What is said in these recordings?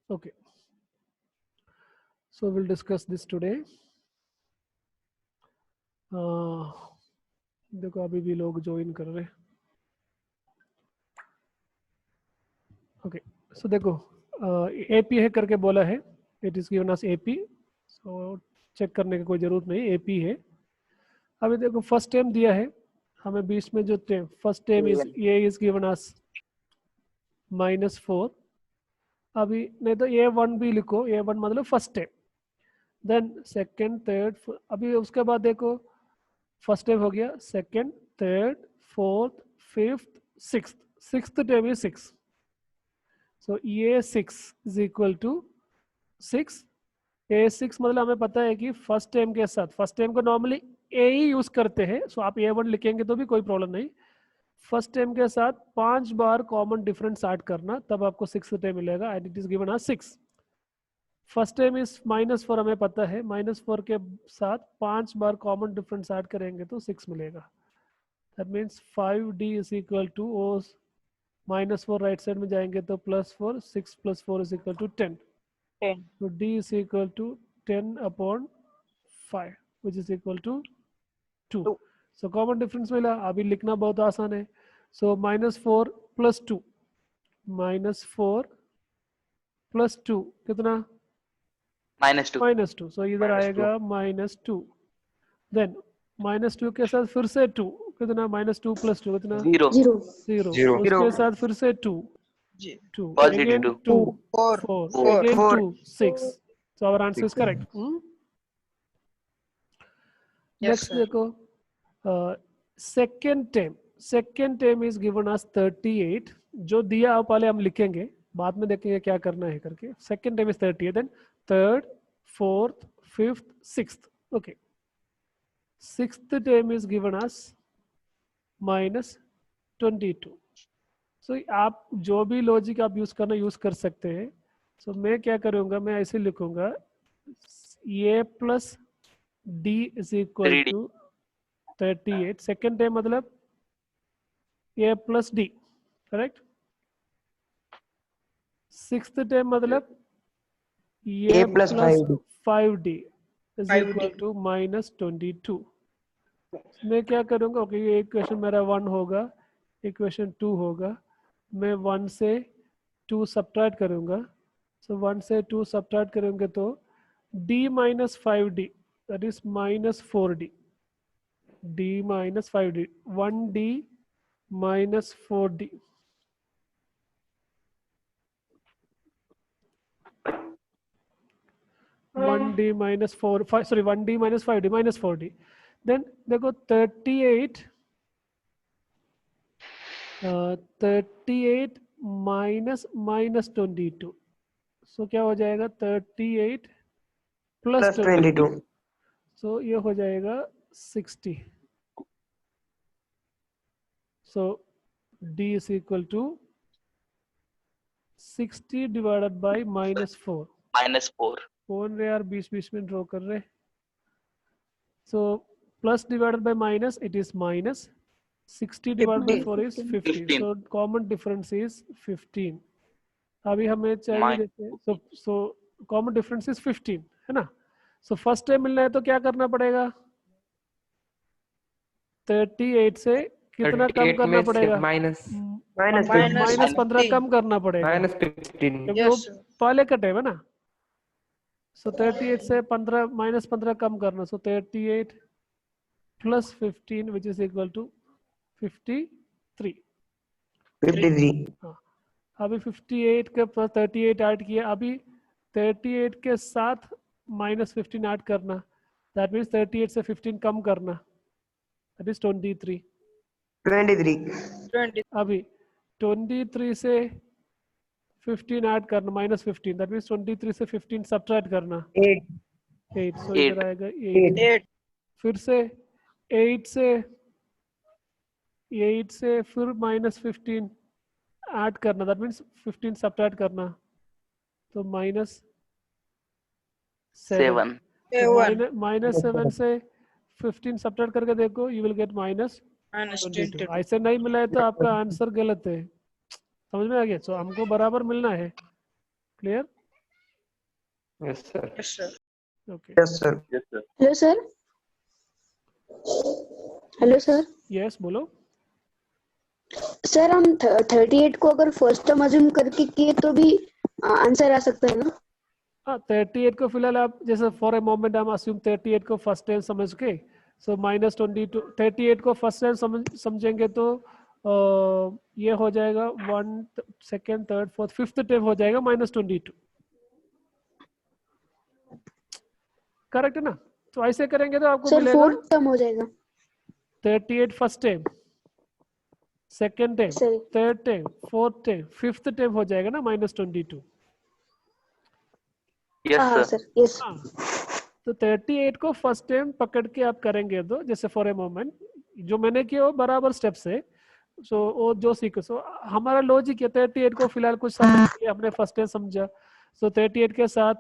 Okay, so we'll discuss this today. देखो अभी भी लोग ज्वाइन कर रहे हैं. ओके, सो देखो एपी है करके बोला है, it is given us AP, so check करने की कोई जरूरत नहीं, एपी है. अभी देखो फर्स्ट टर्म दिया है हमें बीच में, जो first term is A is given us -4. अभी नहीं तो A1 भी लिखो, A1 मतलब first term, then second third, अभी उसके बाद देखो फर्स्ट टर्म हो गया, second third fourth fifth sixth, sixth term is 6. So A6 is equal to 6. A6 मतलब हमें पता है कि फर्स्ट टर्म के साथ, फर्स्ट टर्म को नॉर्मली ए ही यूज करते हैं, सो आप A1 लिखेंगे तो भी कोई प्रॉब्लम नहीं. फर्स्ट टर्म के साथ 5 बार कॉमन डिफरेंस ऐड करना, तब आपको सिक्स टर्म मिलेगा, and it is given as 6. First term is -4, हमें पता है -4 के साथ 5 बार कॉमन डिफरेंस ऐड करेंगे तो 6 मिलेगा. That means 5D is equal to, -4 right side में जाएंगे तो +4, 6 + 4 इज इक्वल टू 10. तो D is equal to 10/5 which is equal to 2. So common difference मिला. अभी लिखना बहुत आसान है. सो -4 + 2, -4 + 2 कितना, -2. सो इधर आएगा -2. देन -2 के साथ फिर से 2, कितना, -2 + 2 कितना, 0. उसके साथ फिर से 2, 2 again 2, 4 again 2, 6. So our answer is correct. Next देखो second term is given as 38. जो दिया आप पहले हम लिखेंगे, बाद में देखेंगे क्या करना है करके. Second term is 38, then third, fourth, fifth, sixth. Okay. Sixth term is given as -22. So आप जो भी लॉजिक आप यूज करना यूज कर सकते हैं. So मैं क्या करूँगा, मैं ऐसे लिखूंगा A + D is equal to 38. Second time मतलब A + D, correct. Sixth time मतलब A + 5D is equal to -22. मैं क्या करूँगा, ओके ये इक्वेशन मेरा 1 होगा, इक्वेशन 2 होगा. मैं 1 से 2 सब्ट्रैक्ट करूँगा. सो 1 से 2 सब्ट्रैक्ट करेंगे तो D - 5D, that is -4D. D - 5D, 1D - 4D. -4, 1D - 5D -4D. Then देखो 38 -22. सो क्या हो जाएगा, 38 + 22. सो ये हो जाएगा 60. So D is equal to 60 divided by -4. कौन रे यार बीच में ड्रॉ कर रहे. So plus divided by minus, it is -60 divided by 4 is 15. So common difference is 15. अभी हमें चाहिए जैसे, सो कॉमन डिफरेंस इज 15 है ना. सो फर्स्ट टाइम मिलना है तो क्या करना पड़ेगा, 38 से कितना कम करना पड़ेगा, -15 कम करना पड़ेगा, क्योंकि वो पहले का टाइम है ना. सो 38 से 15 कम करना. सो 38 + 15 विच इज इक्वल टू 53. हाँ, अभी 58 के प्लस 38 ऐड किया. अभी 38 के साथ -15 ऐड करना, दैट मीन्स 38 से 15 कम करना, दैट इज 23. अभी 23 से 15 ऐड करना, -15, दैट मीन्स 23 से 15 सब्ट्रैक्ट करना, 8. सो इधर आएगा 8. फिर से 8 से फिर -15 ऐड करना, दैट मीन्स 15 सब्ट्रैक्ट करना, तो -7. -7 से 15 सब्ट्रैक्ट करके देखो, यू विल गेट -22. ऐसे नहीं मिला है तो आपका आंसर गलत है. समझ में आ गया. सो हमको बराबर मिलना है. Clear. Yes, sir. Yes, sir. Okay. Yes, sir. Yes, sir. Hello sir, hello sir. Yes बोलो। सर हम 38 को अगर फर्स्ट टर्म अज्यूम करके किए तो भी आंसर आ सकता है ना? हाँ 38 को फिलहाल आप जैसे फॉर ए मोमेंट हम अज्यूम 38 को फर्स्ट टाइम समझ के, सो -22 38 को फर्स्ट टाइम समझेंगे तो ये हो जाएगा 1 second third fourth fifth time हो जाएगा -22। करेक्ट है ना? तो ऐसे करेंगे तो आपको सर मिलेगा फोर्थ टर्म हो जाएगा 38 first time, second time, sir. Third time, fourth time, fifth time हो जाएगा ना -22। Yes, हाँ sir. Sir, yes. हाँ तो 38 को फर्स्ट टाइम पकड़ के आप करेंगे तो जैसे फॉर ए मोमेंट जो मैंने किया वो बराबर स्टेप से, सो वो जो सीखो, सो हमारा लॉजिक है 38 को फिलहाल कुछ समय के लिए हमने फर्स्ट टाइम समझा, सो 38 के साथ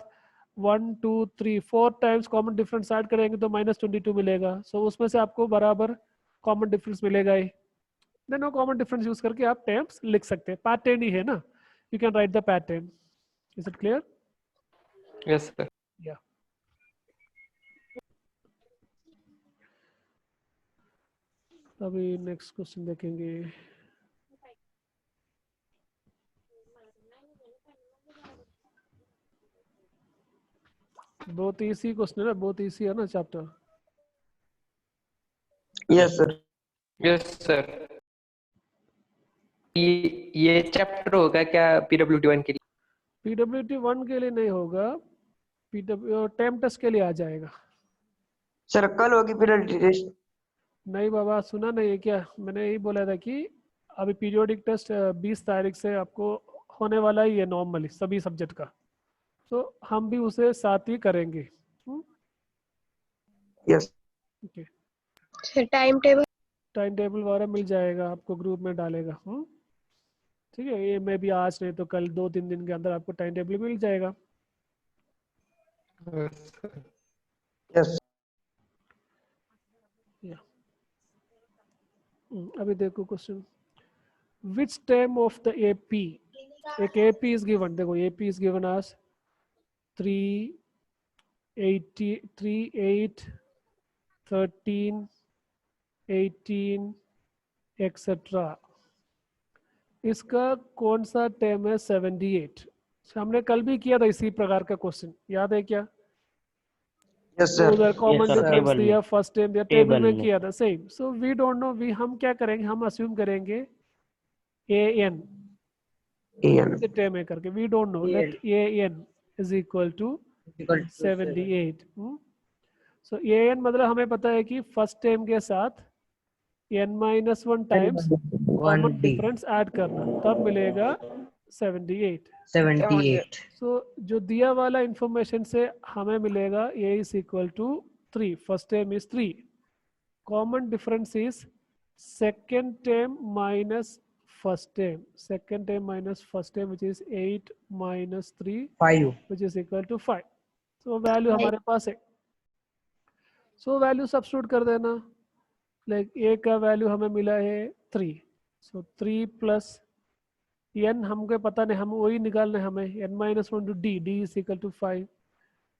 1 2 3 4 टाइम्स कॉमन डिफरेंस ऐड करेंगे तो -22 मिलेगा, सो उसमें से आपको बराबर कॉमन डिफरेंस मिलेगा ही, देन वो कॉमन डिफरेंस यूज करके आप टर्म्स लिख सकते हैं, पैटर्न ही है ना, you can write the pattern. Is it clear? Yes, sir. या अभी नेक्स्ट क्वेश्चन देखेंगे। बहुत इजी क्वेश्चन है ना, बहुत इजी है ना chapter. Yes, sir. Yes, sir. ये चैप्टर होगा क्या PWD1 के लिए? PWT1 के लिए नहीं होगा, PW टेम टेस्ट के लिए आ जाएगा। सर कल होगी पीरियड टेस्ट? नहीं बाबा, सुना नहीं है क्या? मैंने यही बोला था कि अभी पीरियोडिक टेस्ट 20 तारीख से आपको होने वाला ही है नॉर्मली सभी सब्जेक्ट का, तो हम भी उसे साथ ही करेंगे। Yes. Okay, sir time table time table वगैरह मिल जाएगा आपको, ग्रुप में डालेगा। ठीक है, ये मैं भी आज नहीं तो कल 2-3 दिन के अंदर आपको टाइम टेबल मिल जाएगा। Yes, sir. यस। या अभी देखो question, which term of the AP, एक AP इज गिवन, देखो AP is given as 380 3 8 13 18 etcetera, इसका कौन सा टर्म है 78? हमने कल भी किया था इसी प्रकार का क्वेश्चन, याद है क्या? Yes sir. उधर कॉमन sir, डिफरेंस table दिया में, फर्स्ट टाइम दिया, टेबल टेबल में में। किया था same. So we don't know, we हम क्या करेंगे, हम अज्यूम करेंगे AN एन टर्म है करके, we don't know, let AN is equal to 78। So AN मतलब हमें पता है कि फर्स्ट टर्म के साथ n-1 times common difference add करना, तब मिलेगा 78। 78 सो जो दिया वाला इंफॉर्मेशन से हमें मिलेगा A is equal to 3, first term is 3, common difference is second term minus first term, second term minus first term which is 8 minus 3 5 which is equal to 5। So value हमारे पास है, सो वैल्यू सब्स्टिट्यूट कर देना, like A का value हमें मिला है 3, सो 3 plus n हमको पता नहीं, हम वही निकालना है हमें, n-1 to d is equal to 5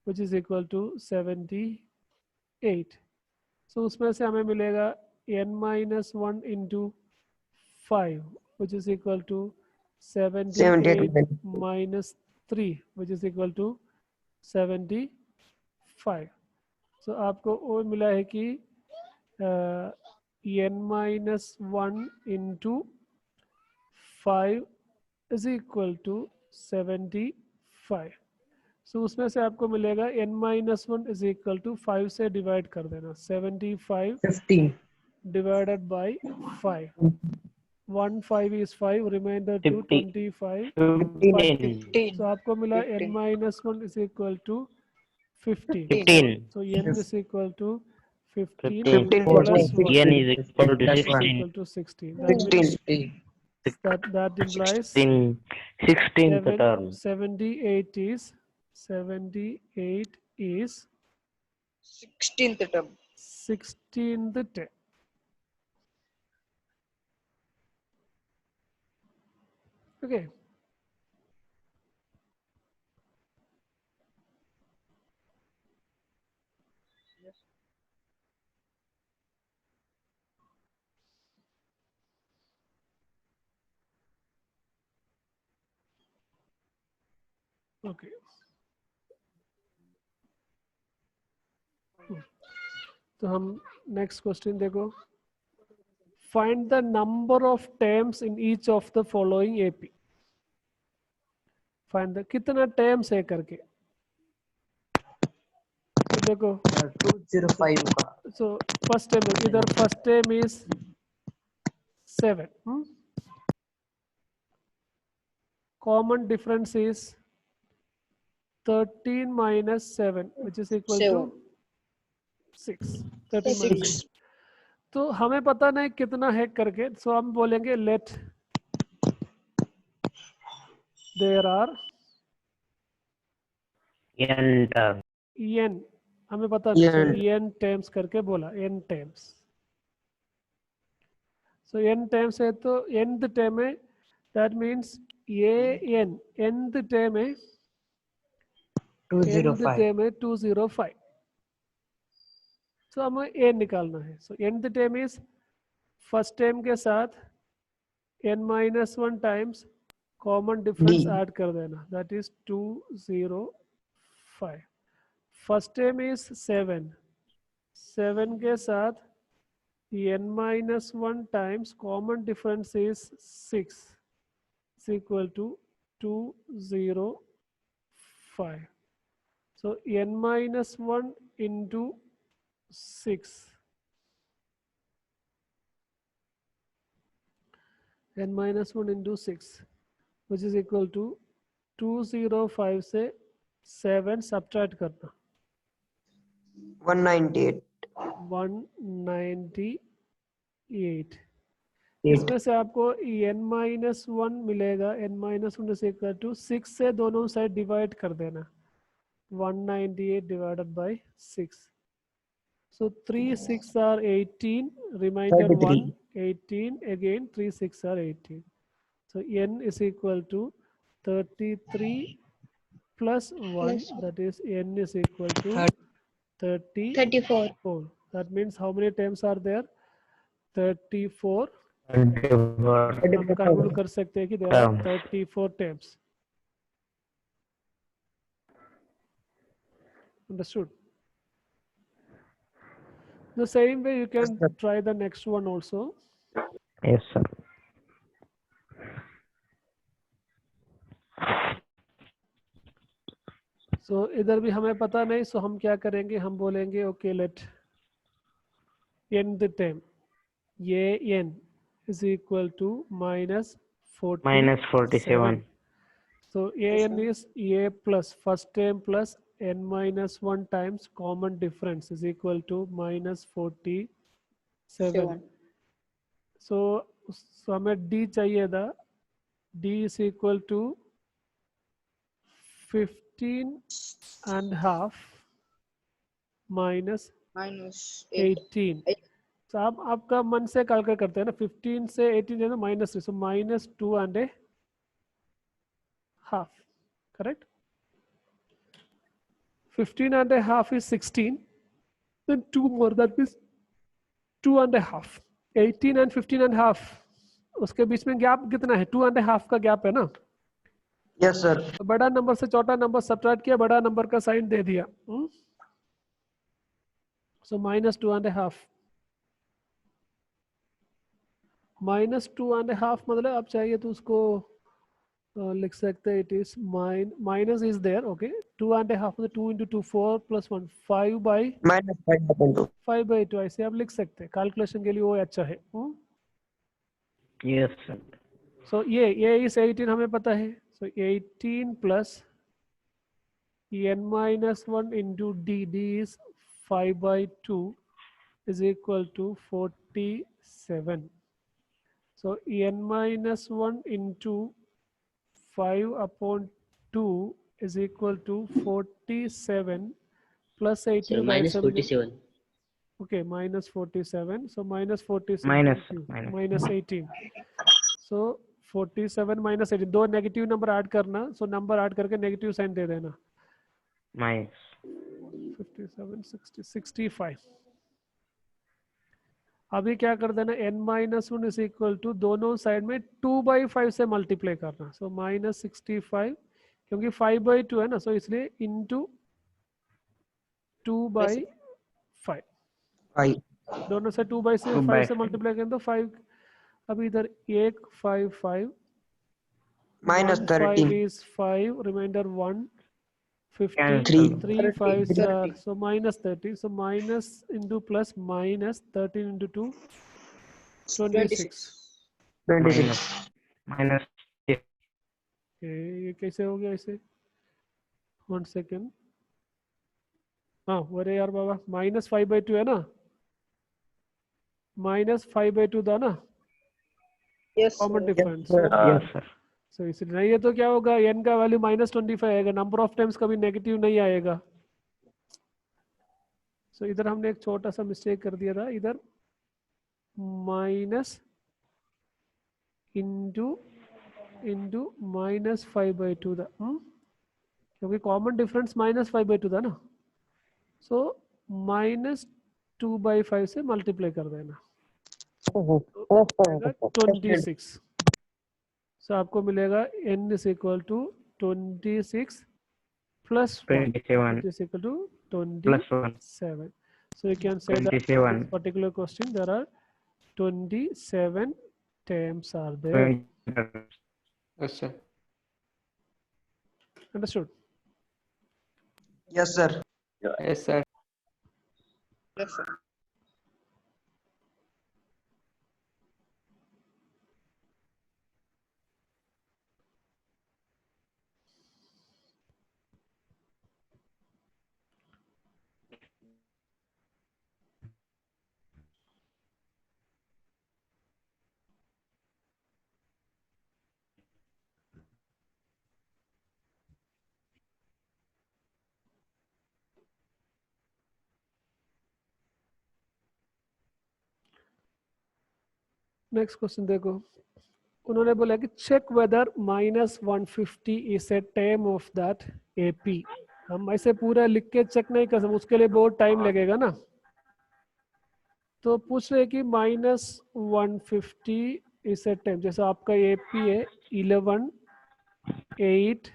which is equal to 78। So उसमें से हमें मिलेगा n-1 into 5 which is equal to 78 minus 3 which is equal to 75। So आपको वो मिला है कि n-1 into 5 is equal to 75। So उसमें से आपको मिलेगा n-1 इज इक्वल टू 5 से डिवाइड कर देना, 75 15 divided by 5, 1 5 is 5, remainder 2 50 25 5। 15 So आपको मिला n-1 is equal to 15, 15 so n is equal to 15 15 plus 1 n is equal to is 16 equal to 16. That means that implies 16th term 78 is 16th term. 16th term. Okay. Okay तो हम next question देखो, find the number of terms in each of the following AP. Find the कितना terms है करके। तो देखो 205 का so first term इधर first term is 7, common difference is 13 minus 7 which is equal to 6। 13 minus 7 तो हमें पता नहीं कितना है करके, सो हम बोलेंगे let there are N term. n, हमें पता नहीं, सो n n टाइम्स करके बोला n टाइम्स। सो n टाइम्स है तो nth टाइम है, दैट मीन्स ये n nth टाइम है, nth 205 टाइम है 205। सो हमें n निकालना है। सो nth time is first time के साथ n minus 1 times common difference D add कर देना, that is 205। First time is 7, 7 के साथ n minus 1 times common difference is 6 is equal to 205। so n minus 1 into 6, n minus 1 into 6 which is equal to 205 से 7 subtract करना, 198 198। इसमें से आपको n minus 1 मिलेगा, n minus 1 is equal to 6 से दोनों साइड डिवाइड कर देना, 198 divided by 6। so 3 6 are 18, remainder 1 33 18, again 3 6 are 18। so n is equal to 33 plus 1, that is n is equal to 34। that means how many terms are there? 34। हम calculate कर सकते हैं कि there are 34 terms। understood? The same way you can try the next one also। Yes, sir. so इधर भी हमें पता नहीं, so हम क्या करेंगे, हम बोलेंगे okay let n the term ये n is equal to minus 47। Minus 47. so an is a plus first term plus n minus 1 times common difference is equal to minus 47। so हमें d चाहिए था, d is equal to 15.5 minus 18। तो आप आपका मन से calculate करते हैं ना, 15 से 18 है ना minus, so minus 2.5, correct. 15.5 is 16, then 2 more, that means 2.5। 18 and 15.5 उसके बीच में गैप कितना है, 2.5 का गैप है ना। यस सर तो बड़ा नंबर से छोटा नंबर सब्ट्रैक्ट किया, बड़ा नंबर का साइन दे दिया, सो माइनस 2.5। माइनस 2.5 मतलब आप चाहिए तो उसको लिख सकते हैं, it is minus is there, okay. 2.5 मतलब 2 into 2 4 plus 1 5 by -5/2 ऐसे आप लिख सकते हैं, कैलकुलेशन के लिए वो अच्छा है। Yes, sir. सो ये इस 18 हमें पता है, सो 18 plus n minus 1 into d is 5/2 is equal to 47। so n minus 1 into 5/2 is equal to 47 plus 18 by minus 47। okay, minus 47, so minus 47 minus 18, so 47 minus 18, दो नेगेटिव नंबर ऐड करना, so number add करके negative sign दे देना। Minus. 57, 60, 65। अभी क्या कर देना, n-1 is equal to दोनों side में 2/5 से मल्टीप्लाई करना, सो -65 क्योंकि 5/2 है ना, सो इसलिए इंटू 2/5 5 दोनों से 2/5 से 5 से मल्टीप्लाई करें तो 5। अभी इधर 1 5 5 minus 1 5 13 is 5 remainder 1 50 Cancel. 3 5 are so -30, so minus into plus minus 13 into 2 26। 26 minus ये कैसे हो गया इसे, 1 सेकेंड। हाँ अरे यार बाबा, -5/2 है ना, -5/2 था ना कॉमन डिफरेंस। yes sir सो इसलिए नहीं, ये तो क्या होगा, n का वैल्यू -25 आएगा, नंबर ऑफ टाइम्स कभी नेगेटिव नहीं आएगा। सो इधर हमने एक छोटा सा मिस्टेक कर दिया था, इधर माइनस इंटू इंटू -5/2 था, क्योंकि कॉमन डिफरेंस -5/2 था ना, सो -2/5 से मल्टीप्लाई कर देना, तो 26। सो आपको मिलेगा n is equal to 26 plus 1 27 which is equal to plus 1 27. So you can say that in 27 this particular question there are 27 terms are there. 20 yes sir Understood? yes sir yes sir next question देखो, उन्होंने बोला कि check whether -150 is a term of that AP. हम ऐसे पूरा लिख के check नहीं कर सकते, उसके लिए बहुत टाइम लगेगा ना, तो पूछ रहे कि -150 इज ए टर्म, जैसे आपका एपी है 11 8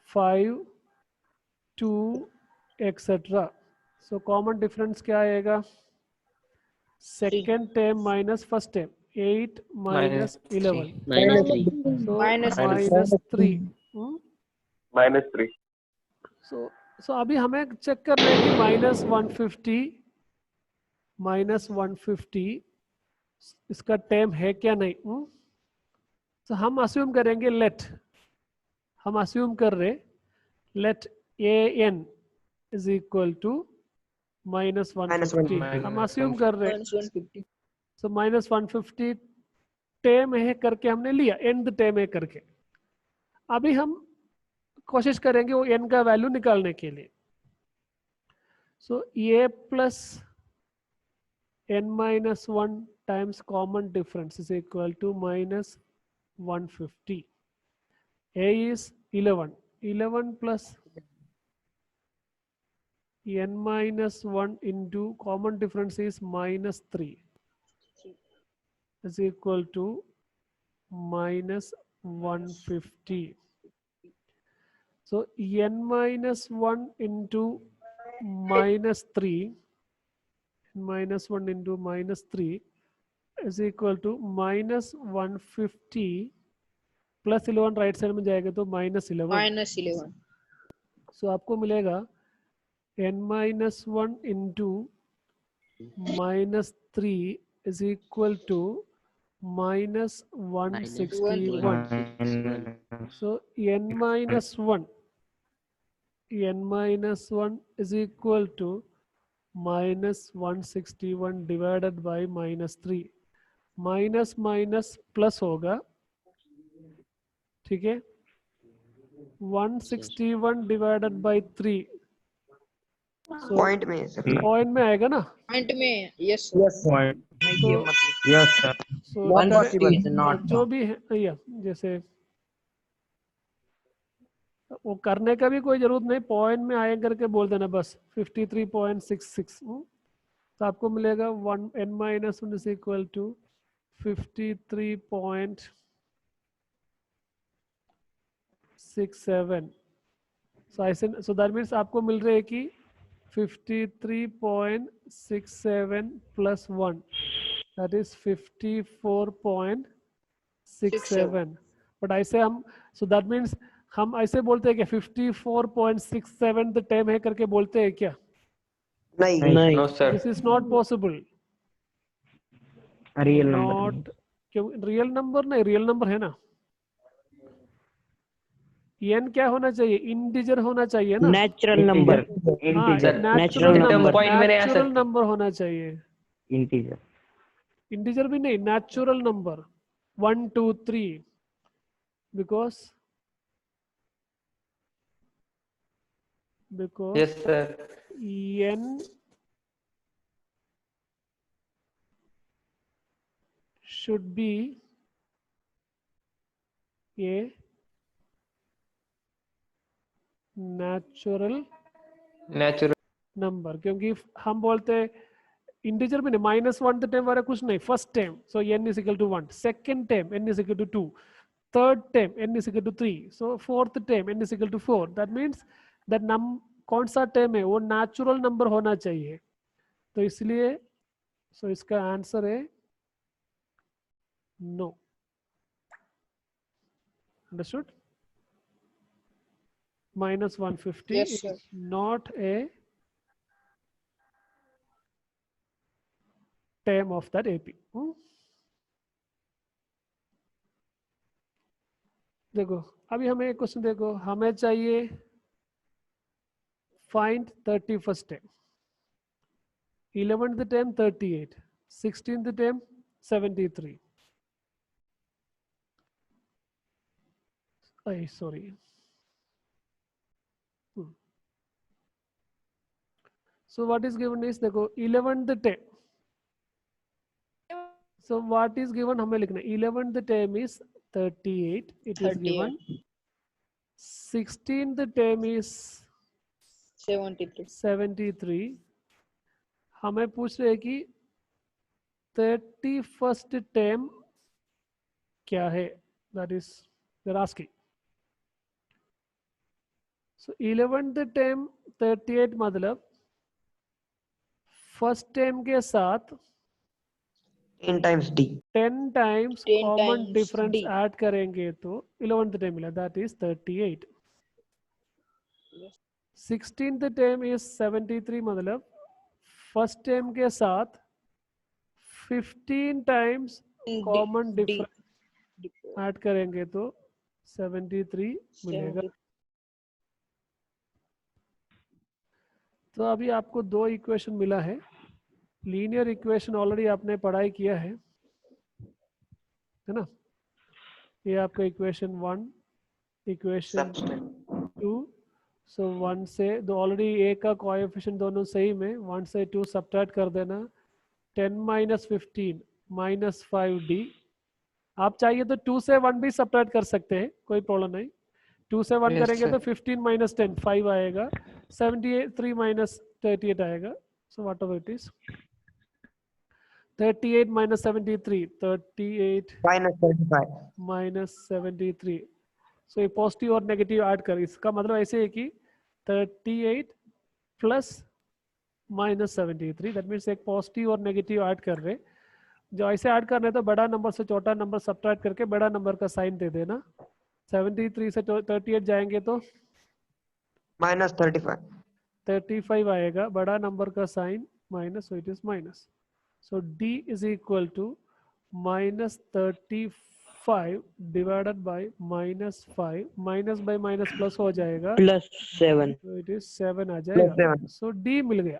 5 2 एक्सेट्रा, सो कॉमन डिफरेंस क्या आएगा, second term minus first term, 8 minus 11, so -3 -3 so अभी हमें चेक करना है कि -150 इसका टर्म है क्या नहीं। तो हम अस्यूम करेंगे, हम अस्यूम कर रहे let an is equal to -150, हम अस्यूम कर रहे, सो -150 टर्म है करके हमने लिया, एंड टर्म है करके। अभी हम कोशिश करेंगे वो n का वैल्यू निकालने के लिए। So a plus n-1 times common difference is equal to -150। a is 11 plus n-1 into common difference is -3 is equal to -150. So n-1 into -3 is equal to -150 plus 11 right side में जाएगा तो -11। सो आपको मिलेगा n-1 into -3 is equal to -161. So n-1 is equal to -161 divided by -3, minus plus होगा, ठीक है, 161 divided by 3, point में है सर, पॉइंट में आएगा ना, पॉइंट में यस point नहीं ये मतलब yes sir so Impossible, not जो भी है या जैसे वो करने का भी कोई जरूरत नहीं, पॉइंट में आए करके बोल देना बस 53.66। तो आपको मिलेगा 1 n minus 1 is equal to 53.67। So ऐसे, सो दैट मीन्स आपको मिल रहा है कि 53.67 प्लस 1 दैट इज 54.67। बट ऐसे हम, सो दैट मीन्स हम ऐसे बोलते हैं कि 54.67 द टाइम है करके बोलते हैं क्या? नहीं। No sir. This is not possible. Real number not, क्यों? रियल नंबर नहीं, रियल नंबर है ना। n क्या होना चाहिए? इंटीजर होना चाहिए ना। नेचुरल नंबर, हाँ, integer natural natural number, number. Point में नहीं आ नेचुरल सकते। नंबर होना चाहिए, इंटीजर इंटीजर भी नहीं, natural number 1 2 3 because yes sir. n should be a natural natural. Number, क्योंकि हम बोलते हैं इंटीजर में -1 द टाइम वाला कुछ नहीं, first time so n is equal to 1, second time n is equal to 2, third time n is equal to 3, so fourth time n is equal to 4। That means that नम कौन सा time है वो natural number होना चाहिए। तो इसलिए सो इसका आंसर है no. Understood? -150 Yes, sir. is not a term of that AP. देखो अभी हमें एक क्वेश्चन, देखो हमें चाहिए find 31st time, 11th time 38, 16th time 73। I sorry, so what is given is, देखो 11th time, so what is given हमें लिखना है, 11th term is 38, it is 38. given, 16th term is 73. 73। हमें पूछ रहे हैं कि 31st term क्या है, that is they're asking। so 11th term 38 मतलब फर्स्ट term के साथ 10 times D। 10 times 10 common times difference D. Add करेंगे तो 11th टाइम मिला, that is 38। 16th time is 73 मतलब फर्स्ट टाइम के साथ 15 times common D. Difference add करेंगे तो 73 मिलेगा। 70. तो अभी आपको दो इक्वेशन मिला है। लीनियर इक्वेशन ऑलरेडी आपने पढ़ाई किया है ना। ये आपका इक्वेशन 1, इक्वेशन 2, सो 1 से दो ऑलरेडी ए का कोएफिशिएंट दोनों सही में, 1 से 2 सब्ट्रैक्ट कर देना, 10 - 15 -5D। आप चाहिए तो 2 से 1 भी सब्ट्रैक्ट कर सकते हैं, कोई प्रॉब्लम नहीं। 2 से 1 Yes, करेंगे sir. तो 15 - 10 5 आएगा, 73 - 38 आएगा। So what ever it is, 38 - 73, 38 -35। -73। सो ये पॉजिटिव और नेगेटिव ऐड कर, इसका मतलब ऐसे है कि 38 प्लस -73, दैट मीन्स एक पॉजिटिव और नेगेटिव ऐड कर रहे। जो ऐसे ऐड करना है तो बड़ा नंबर से छोटा नंबर सब्ट्रैक्ट करके बड़ा नंबर का साइन दे देना। 73 से 38 जाएंगे तो -35। 35 आएगा, बड़ा नंबर का sign minus, so it is minus. So D is equal to -35 divided by -5, minus by minus plus हो जाएगा, +7. तो इट इज 7 आ जाएगा। 7। सो D मिल गया।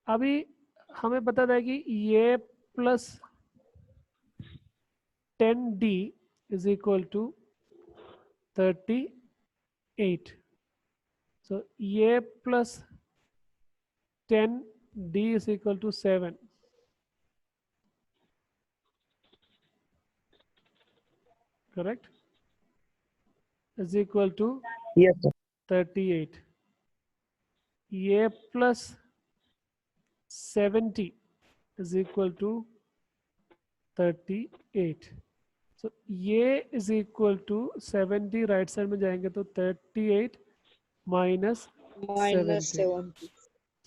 अभी हमें पता था कि ये plus 10D is equal to 38। So ये plus 10D is equal to 7। Correct? is equal to Yes, sir. 38. A plus 70 is equal to 38. So A is equal to 70, right side में जाएंगे तो 38 माइनस minus 70. 70.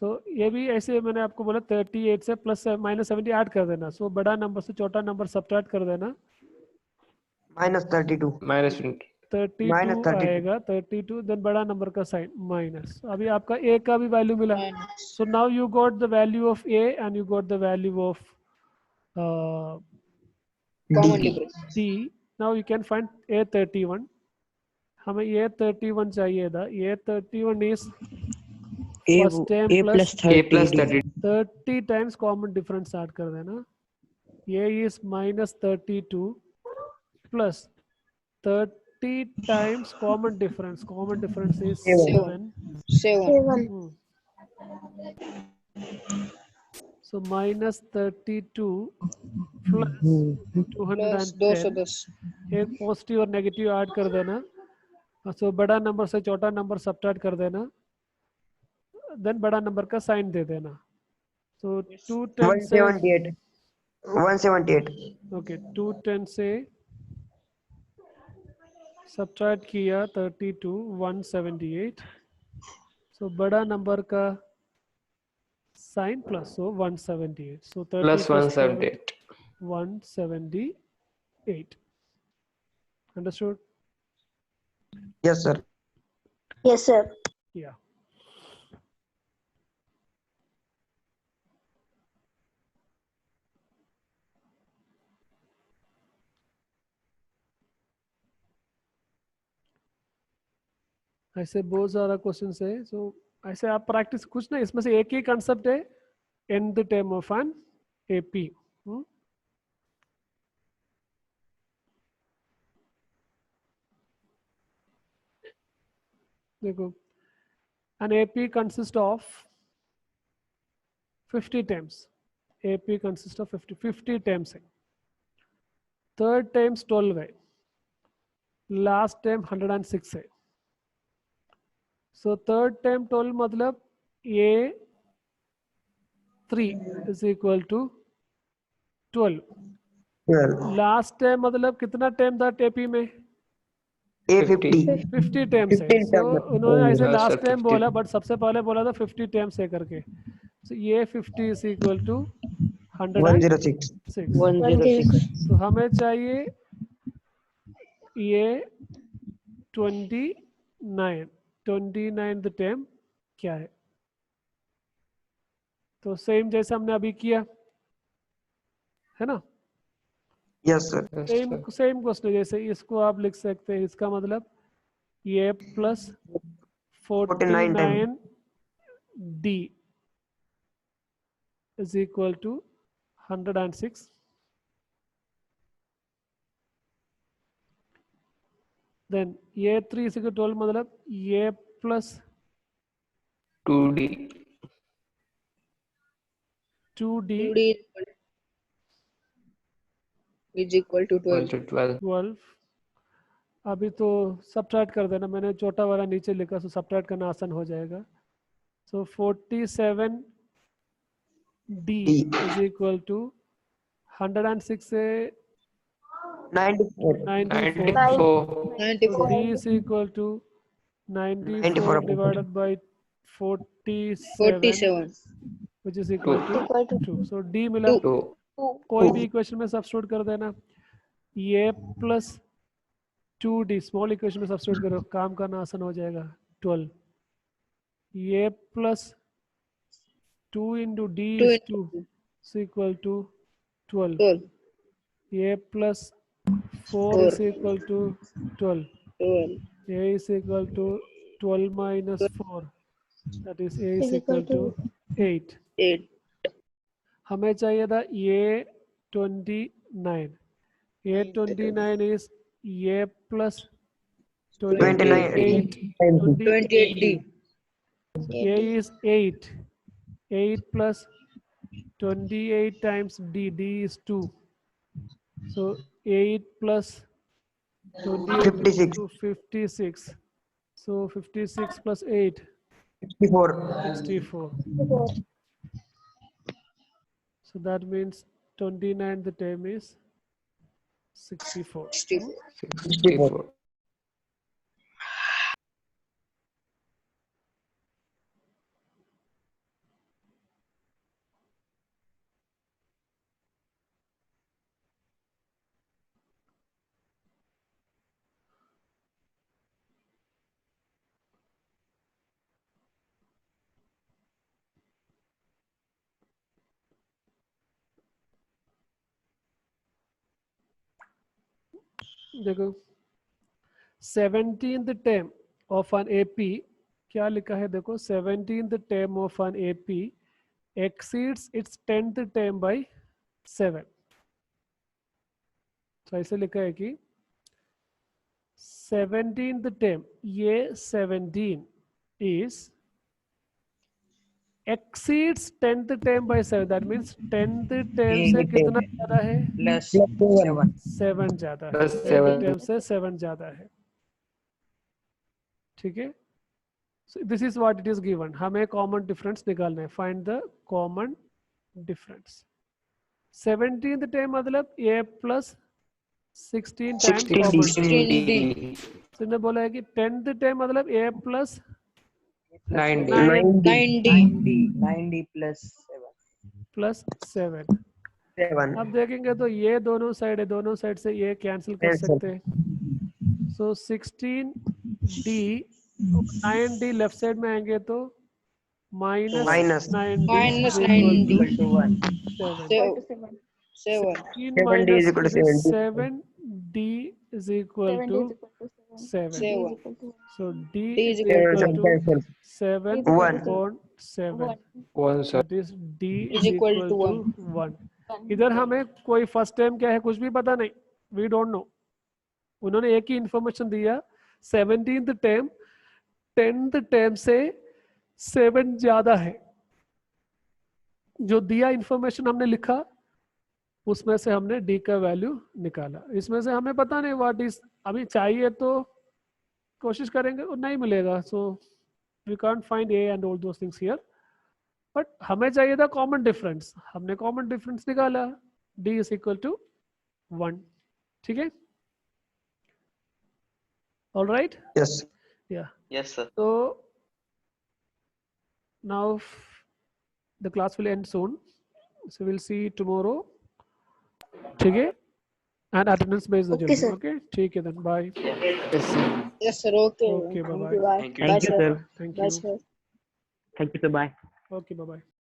तो ये भी ऐसे मैंने आपको बोला 38 से प्लस माइनस 70 ऐड कर देना. सो बड़ा नंबर से छोटा नंबर सब्ट्रैक्ट कर देना. -32. -20. 32 -32. आएगा. 32 देन बड़ा नंबर का साइन माइनस. अभी आपका ए का भी वैल्यू मिला. Minus. So now you got the value of A and you got the value of Common D. difference. D. Now you can find A31. हमें A31 चाहिए था. A31 is first term A plus plus A plus 30. 30. 30 times common difference add कर देना. A is minus 32 plus 30 times common difference. Common difference is 7. 7. So minus 32 plus Plus 210. 210. एक positive और negative add कर देना. सो बड़ा number से छोटा number subtract कर देना. देन बड़ा नंबर का साइन दे देना. सो 210 से 178. 178. ओके 210 से सब्ट्रैक्ट किया 32 178. सो बड़ा नंबर का साइन प्लस सो 178. सो 30 Plus plus 178. 178. Understood? Yes, sir. Yes, sir. Yeah. ऐसे बहुत सारा क्वेश्चन है. सो ऐसे आप प्रैक्टिस कुछ ना, इसमें से एक ही कंसेप्ट है in the term of an AP. देखो an AP consists of 50 terms. AP consists of 50 terms है. थर्ड टाइम्स 12 है. लास्ट टाइम 106 है. सो थर्ड टाइम 12 मतलब A3 is equal to 12. 12. Last time मतलब कितना टाइम था टेपी में? A50. 50 टाइम्स है. 15 सो terms. उन्होंने ऐसे हाँ, लास्ट sir, टाइम 50. बोला, बट सबसे पहले बोला था 50 टाइम्स है करके. सो ये 50 is equal to 106. 106. तो हमें चाहिए ये 29 द टाइम क्या है? तो सेम जैसे हमने अभी किया है ना. Yes, sir. Yes, same sir. Same question जैसे इसको आप लिख सकते हैं. इसका मतलब ये plus 49 49 D is equal to 106. Then ये 3 is equal to 12 मतलब ये plus 2D. 2D 2D is equal to 12. 12. 12. अभी तो सब्ट्रैक्ट कर देना. मैंने छोटा वाला नीचे लिखा, सो सब्ट्रैक्ट करना आसान हो जाएगा. सो 47 D is equal to 106 से 94. 94. 94. 94. D is equal to 94 divided by 47 47. which is equal to Equal to 2. So D मिला. 2. कोई भी इक्वेशन में सब्स्टिट्यूट कर देना. ये प्लस 2D स्मॉल इक्वेशन में सब्स्टिट्यूट करो, काम करना आसान हो जाएगा. 12. ये plus 2 into D 2 is 2 is equal to 12. 12. ये plus 4 4. is equal to 12. 12. A is equal to 12 minus 4. That is A is equal to 8. 8. हमें चाहिए था ये 29. ये 29 is ये plus 28. 28D. A is 8. 8 plus 28 times D. D is 2. So 8 plus 28 56. to 56. So 56 plus 8, 64. 64. So that means 29, the term is 64. 64. 64. देखो 17th term of an AP क्या लिखा है देखो 17th term of an AP exceeds its 10th term by 7. तो ऐसे लिखा है कि 17th term ये 17 is exceeds 10th term by 7. That means 10th term से कितना ज्यादा है? Plus 7 ज्यादा है. Plus 10th 7. term से 7 ज्यादा है. ठीक है? So this is what it is given. हमें common difference निकालना है. Find the common difference. 17th term मतलब a plus 16 times 16D. common. 16D. So इन्होंने बोला है कि 10th term मतलब a plus 9D. 9D plus 7. 7. अब देखेंगे तो ये दोनों साइड है, दोनों साइड से ये कैंसिल कर Cancel. सकते हैं. सो 16D 9D लेफ्ट साइड में आएंगे तो minus Minus. 9D Minus is 9D. equal to 7. 7. 16 7D minus is equal to 7D is equal to 7. 7. So D D is is equal equal to Cancel. 7 1. upon 7. One, sir. This D is is equal equal to to 1. इधर हमें कोई first time क्या है कुछ भी पता नहीं. We don't know. उन्होंने एक ही इंफॉर्मेशन दिया 17th टर्म 10th टर्म से 7 ज्यादा है. जो दिया इंफॉर्मेशन हमने लिखा उसमें से हमने डी का वैल्यू निकाला. इसमें से हमें पता नहीं व्हाट इज. अभी चाहिए तो कोशिश करेंगे और नहीं मिलेगा. So we can't find a and all those things here. But हमें चाहिए था कॉमन डिफरेंस. हमने कॉमन डिफरेंस निकाला. D is equal to 1. ठीक है. ऑलराइट. Yes. या Yes, sir. so now the class will end soon, so we'll see tomorrow. ठीक है. And attendance based Okay, sir. okay. ठीक है then bye. Yes, sir. Yes, sir. Okay. Okay, bye Thank bye. you. Bye. Thank you. Bye, Thank you, sir. sir. Thank Bye, you. sir. Thank you, sir. Bye. Okay, bye bye.